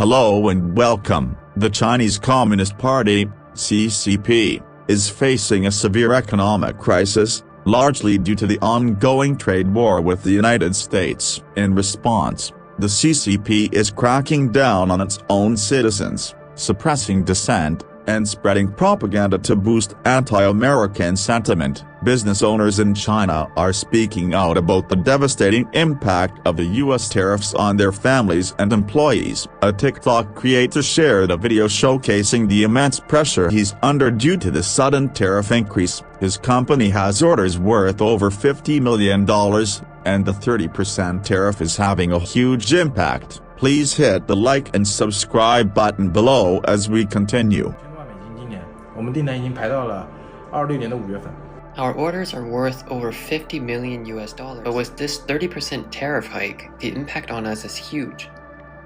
Hello and welcome. The Chinese Communist Party, CCP, is facing a severe economic crisis, largely due to the ongoing trade war with the United States. In response, the CCP is cracking down on its own citizens, suppressing dissent, and spreading propaganda to boost anti-American sentiment. Business owners in China are speaking out about the devastating impact of the U.S. tariffs on their families and employees. A TikTok creator shared a video showcasing the immense pressure he's under due to the sudden tariff increase. His company has orders worth over $50 million, and the 30% tariff is having a huge impact. Please hit the like and subscribe button below as we continue. Our orders are worth over $50 million, but with this 30% tariff hike, the impact on us is huge.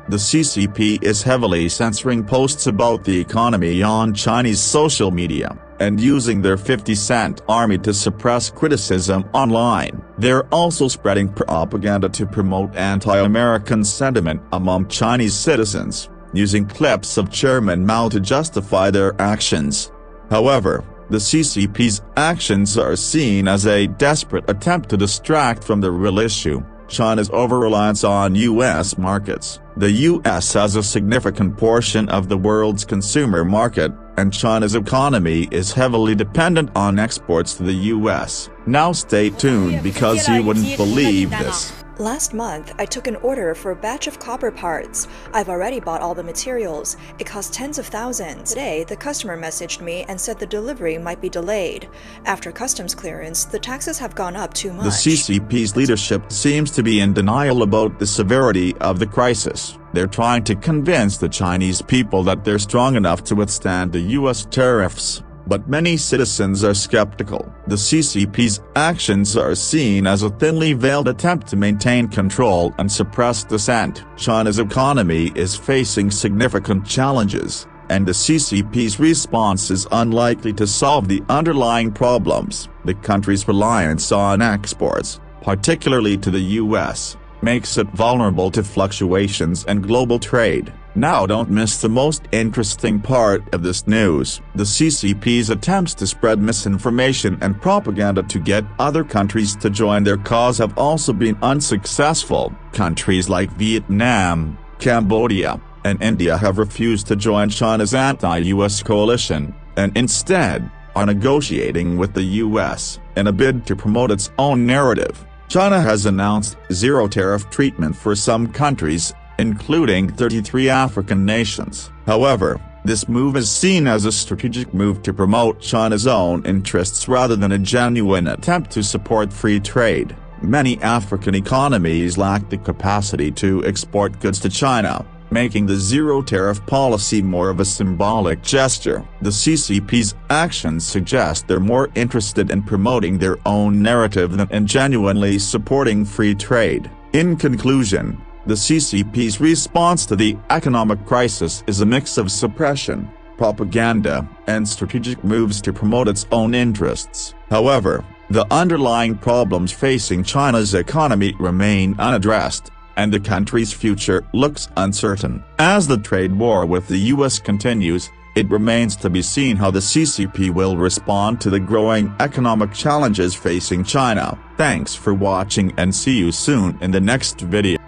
The CCP is heavily censoring posts about the economy on Chinese social media, and using their 50-cent army to suppress criticism online. They're also spreading propaganda to promote anti-American sentiment among Chinese citizens, using clips of Chairman Mao to justify their actions. However, the CCP's actions are seen as a desperate attempt to distract from the real issue: China's over-reliance on U.S. markets. The U.S. has a significant portion of the world's consumer market, and China's economy is heavily dependent on exports to the U.S. Now stay tuned because you wouldn't believe this. Last month, I took an order for a batch of copper parts. I've already bought all the materials. It cost tens of thousands. Today, the customer messaged me and said the delivery might be delayed. After customs clearance, the taxes have gone up too much. The CCP's leadership seems to be in denial about the severity of the crisis. They're trying to convince the Chinese people that they're strong enough to withstand the U.S. tariffs. But many citizens are skeptical. The CCP's actions are seen as a thinly veiled attempt to maintain control and suppress dissent. China's economy is facing significant challenges, and the CCP's response is unlikely to solve the underlying problems. The country's reliance on exports, particularly to the U.S., makes it vulnerable to fluctuations in global trade. Now don't miss the most interesting part of this news. The CCP's attempts to spread misinformation and propaganda to get other countries to join their cause have also been unsuccessful. Countries like Vietnam, Cambodia, and India have refused to join China's anti-US coalition, and instead are negotiating with the US in a bid to promote its own narrative. China has announced zero-tariff treatment for some countries, including 33 African nations. However, this move is seen as a strategic move to promote China's own interests rather than a genuine attempt to support free trade. Many African economies lack the capacity to export goods to China, making the zero-tariff policy more of a symbolic gesture. The CCP's actions suggest they're more interested in promoting their own narrative than in genuinely supporting free trade. In conclusion, the CCP's response to the economic crisis is a mix of suppression, propaganda, and strategic moves to promote its own interests. However, the underlying problems facing China's economy remain unaddressed, and the country's future looks uncertain. As the trade war with the U.S. continues, it remains to be seen how the CCP will respond to the growing economic challenges facing China. Thanks for watching and see you soon in the next video.